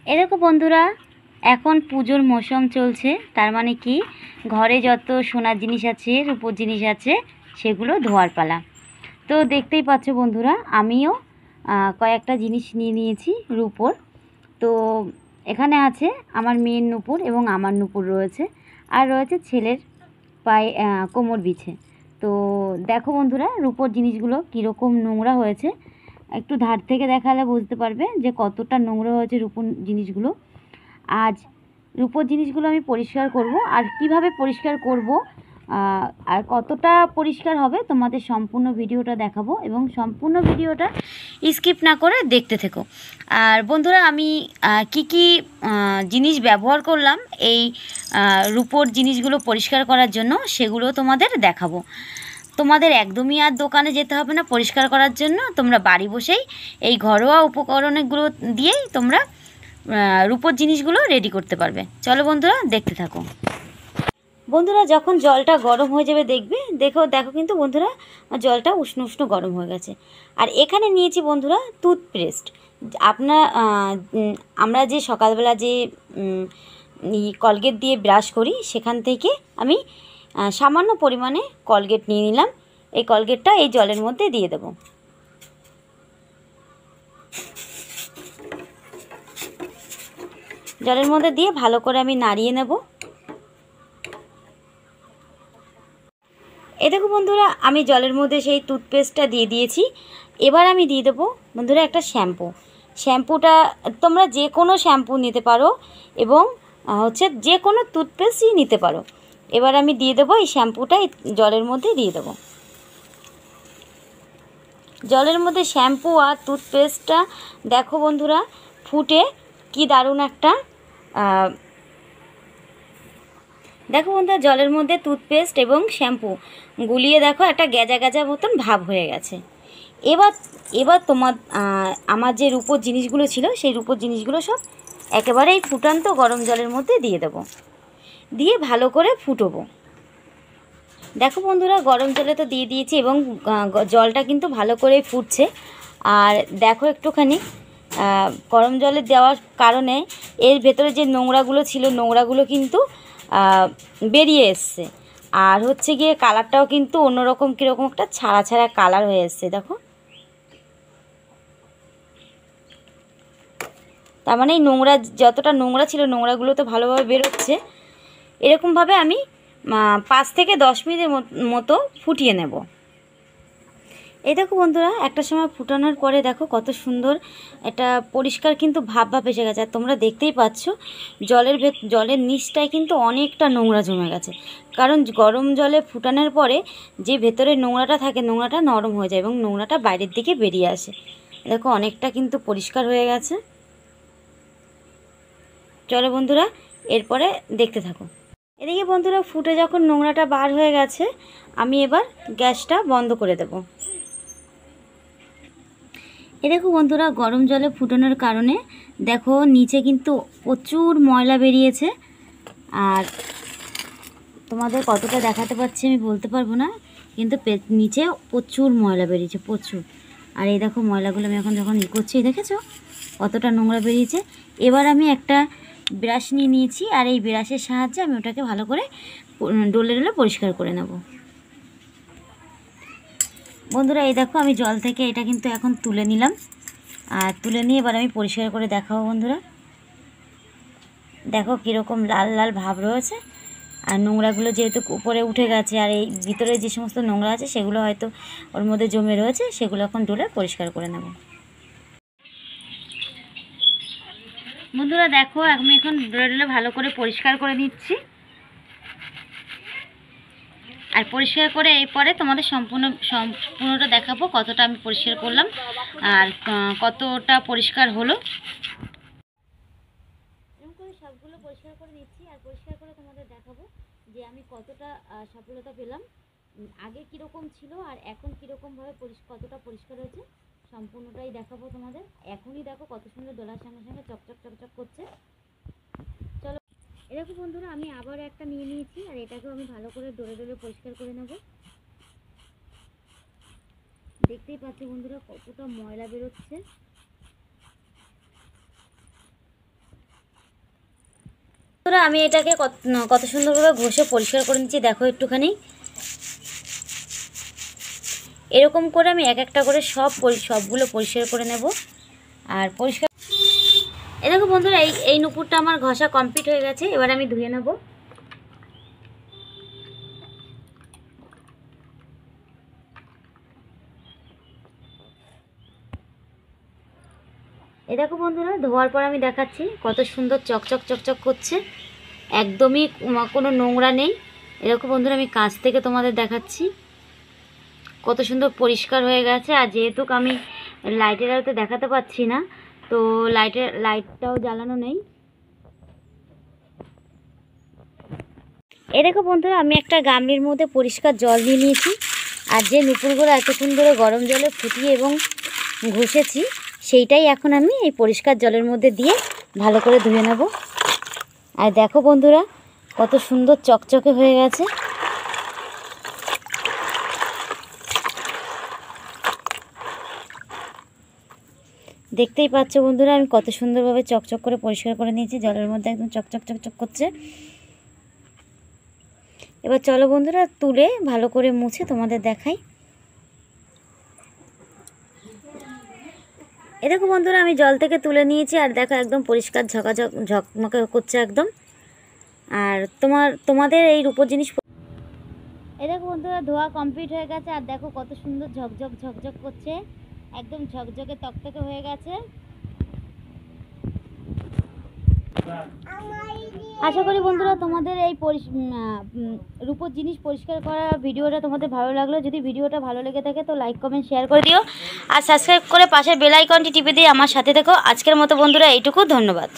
এ দেখো বন্ধুরা, এখন পুজোর মৌসুম চলছে। তার মানে কি, ঘরে যত সোনার জিনিস আছে, রূপোর জিনিস আছে, সেগুলো ধোয়ার পালা। তো দেখতেই পাচ্ছ বন্ধুরা, আমিও কয়েকটা জিনিস নিয়ে নিয়েছি রূপোর। তো এখানে আছে আমার মেয়ের নূপুর এবং আমার নূপুর রয়েছে, আর রয়েছে ছেলের পায়ে কোমর বিছে। তো দেখো বন্ধুরা, রূপোর জিনিসগুলো কীরকম নোংরা হয়েছে। একটু ধার থেকে দেখালে বুঝতে পারবে যে কতটা নোংরা হয়েছে রূপোর জিনিসগুলো। আজ রূপোর জিনিসগুলো আমি পরিষ্কার করব, আর কিভাবে পরিষ্কার করব আর কতটা পরিষ্কার হবে তোমাদের সম্পূর্ণ ভিডিওটা দেখাবো, এবং সম্পূর্ণ ভিডিওটা স্কিপ না করে দেখতে থেকো। আর বন্ধুরা, আমি কি জিনিস ব্যবহার করলাম এই রূপোর জিনিসগুলো পরিষ্কার করার জন্য, সেগুলো তোমাদের দেখাবো। তোমাদের একদমই আর দোকানে যেতে হবে না পরিষ্কার করার জন্য, তোমরা বাড়ি বসেই এই ঘরোয়া উপকরণগুলো দিয়েই তোমরা রূপোর জিনিসগুলো রেডি করতে পারবে। চলো বন্ধুরা, দেখতে থাকো। বন্ধুরা, যখন জলটা গরম হয়ে যাবে দেখো কিন্তু বন্ধুরা, জলটা উষ্ণ উষ্ণ গরম হয়ে গেছে। আর এখানে নিয়েছি বন্ধুরা টুথপেস্ট। আমরা যে সকালবেলা যে কলগেট দিয়ে ব্রাশ করি, সেখান থেকে আমি সামান্য পরিমাণে কলগেট নিয়ে নিলাম। এই কলগেটটা এই জলের মধ্যে দিয়ে দেব। জলের মধ্যে দিয়ে ভালো করে আমি নাড়িয়ে নেব। এই দেখো বন্ধুরা, আমি জলের মধ্যে সেই টুথপেস্টটা দিয়ে দিয়েছি। এবার আমি দিয়ে দেবো বন্ধুরা একটা শ্যাম্পুটা তোমরা যে কোনো শ্যাম্পু নিতে পারো, এবং যে কোনো টুথপেস্টই নিতে পারো। এবার আমি দিয়ে দেবো এই শ্যাম্পুটা জলের মধ্যে দিয়ে দেবো। জলের মধ্যে শ্যাম্পু আর টুথপেস্টটা দেখো বন্ধুরা ফুটে কি দারুণ একটা দেখো বন্ধুরা, জলের মধ্যে টুথপেস্ট এবং শ্যাম্পু গুলিয়ে দেখো একটা গ্যাজা গ্যাজা মতন ভাব হয়ে গেছে। এবার আমার যে রূপোর জিনিসগুলো ছিল, সেই রূপোর জিনিসগুলো সব একেবারে এই ফুটান্ত গরম জলের মধ্যে দিয়ে দেবো, দিয়ে ভালো করে ফুটবো। দেখো বন্ধুরা, গরম জলে তো দিয়ে দিয়েছি, এবং জলটা কিন্তু ভালো করে ফুটছে। আর দেখো একটুখানি গরম জলে দেওয়ার কারণে এর ভেতরে যে নোংরাগুলো ছিল, নোংরাগুলো কিন্তু বেরিয়ে এসছে। আর গিয়ে কালারটাও কিন্তু অন্যরকম, কীরকম একটা ছাড়া ছাড়া কালার হয়ে এসছে। দেখো, তার মানে এই যতটা নোংরা ছিল, নোংরাগুলো তো ভালোভাবে বেরোচ্ছে। এরকমভাবে আমি 5 থেকে 10 মিনিটের মতো ফুটিয়ে নেব। এই দেখো বন্ধুরা, একটা সময় ফুটানোর পরে দেখো কত সুন্দর একটা পরিষ্কার কিন্তু ভাব এসে গেছে। আর তোমরা দেখতেই পাচ্ছ জলের নিচটায় কিন্তু অনেকটা নোংরা জমে গেছে, কারণ গরম জলে ফুটানোর পরে যে ভেতরে নোংরাটা থাকে, নোংরাটা নরম হয়ে যায় এবং নোংরাটা বাইরের দিকে বেরিয়ে আসে। দেখো অনেকটা কিন্তু পরিষ্কার হয়ে গেছে। চলো বন্ধুরা, এরপরে দেখতে থাকো। এদিকে বন্ধুরা, ফুটে যখন নোংরাটা বার হয়ে গেছে, আমি এবার গ্যাসটা বন্ধ করে দেব। দেখো বন্ধুরা, গরম জলে ফুটানোর কারণে দেখো নিচে কিন্তু প্রচুর ময়লা বেরিয়েছে। আর তোমাদের কতটা দেখাতে পারছি আমি বলতে পারবো না, কিন্তু নিচে প্রচুর ময়লা বেরিয়েছে, প্রচুর। আর এই দেখো ময়লাগুলো আমি এখন যখন করছি, দেখেছো কতটা নোংরা বেরিয়েছে। এবার আমি একটা ব্রাশ নিয়ে নিয়েছি, আর এই ব্রাশের সাহায্যে আমি ওটাকে ভালো করে ডলে ডলে পরিষ্কার করে নেব। বন্ধুরা, এই দেখো আমি জল থেকে এটা কিন্তু এখন তুলে নিলাম, আর তুলে নিয়ে এবার আমি পরিষ্কার করে দেখাবো। বন্ধুরা দেখো কীরকম লাল লাল ভাব রয়েছে, আর নোংরাগুলো যেহেতু উপরে উঠে গেছে, আর এই ভিতরে যে সমস্ত নোংরা আছে সেগুলো হয়তো ওর মধ্যে জমে রয়েছে, সেগুলো এখন ডলে পরিষ্কার করে নেব। বন্ধুরা দেখো, আমি এখন ডলে ডলে ভালো করে পরিষ্কার করে নিচ্ছি। আর পরিষ্কার করে এরপরে তোমাদের সম্পূর্ণটা দেখাবো, কতটা আমি পরিষ্কার করলাম আর কতটা পরিষ্কার হলো। এরকম করে সবগুলো পরিষ্কার করে নিচ্ছি, আর পরিষ্কার করে তোমাদের দেখাবো যে আমি কতটা সফলতা পেলাম। আগে কীরকম ছিল আর এখন কীরকমভাবে কতটা পরিষ্কার হয়েছে, সম্পূর্ণটাই দেখাবো তোমাদের। এখনই দেখো কত সুন্দর ডলার সঙ্গে সঙ্গে চকচক চকচক করছে। চলো, এরকম বন্ধুরা, আমি আবার একটা নিয়ে নিয়েছি, আর এটাকেও আমি ভালো করে ডলে ডলে পরিষ্কার করে নেব। দেখতেই পাচ্ছি বন্ধুরা কতটা ময়লা বেরোচ্ছে। আমি এটাকে কত সুন্দরভাবে ঘষে পরিষ্কার করে নিচ্ছি, দেখো একটুখানি। এরকম করে আমি এক একটা করে সবগুলো পরিষ্কার করে নেব। আর পরিষ্কার দেখো বন্ধুরা, এই নুপুরটা আমার ঘষা কমপ্লিট হয়ে গেছে। এবার আমি ধুয়ে নেব। দেখো বন্ধুরা, ধোয়ার পর আমি দেখাচ্ছি কত সুন্দর চকচক চকচক করছে, একদমই কোনো নোংরা নেই। এরকম বন্ধুরা আমি কাছ থেকে তোমাদের দেখাচ্ছি কত সুন্দর পরিষ্কার হয়ে গেছে। আর যেহেতু আমি লাইটের আলোতে দেখাতে পাচ্ছি না, তো লাইটটাও জ্বালানো নেই। দেখো বন্ধুরা, আমি একটা গামলির মধ্যে পরিষ্কার জল নিয়ে নিয়েছি। আর যে নুপুরগুলো এতক্ষণ ধরে গরম জলে ফুটিয়ে এবং ঘষেছি, সেইটাই এখন আমি এই পরিষ্কার জলের মধ্যে দিয়ে ভালো করে ধুয়ে নেব। আর দেখো বন্ধুরা, কত সুন্দর চকচকে হয়ে গেছে। দেখতেই পাচ্ছ বন্ধুরা, আমি কত সুন্দরভাবে চকচক করে পরিষ্কার করে নিয়েছি, জলের মধ্যে একদম চকচক চকচক করছে। এবার চলো বন্ধুরা, তুলে ভালো করে মুছে তোমাদের দেখাই। দেখো বন্ধুরা, আমি জল থেকে তুলে নিয়েছি। আর দেখো একদম পরিষ্কার ঝকমকে করছে একদম। আর তোমাদের এই রূপোর জিনিস দেখো বন্ধুরা, ধোয়া কমপ্লিট হয়ে গেছে। আর দেখো কত সুন্দর ঝকঝক করছে, একদম ঝকঝকে তকতকে হয়ে গেছে। আশা করি বন্ধুরা তোমাদের এই রূপোর জিনিস পরিষ্কার করা ভিডিওটা তোমাদের ভালো লাগলো। যদি ভিডিওটা ভালো লেগে থাকে তো লাইক কমেন্ট শেয়ার করে দিও, আর সাবস্ক্রাইব করে পাশের বেল আইকনটি টিপে দিয়ে আমার সাথে থেকো। আজকের মতো বন্ধুরা এইটুকু, ধন্যবাদ।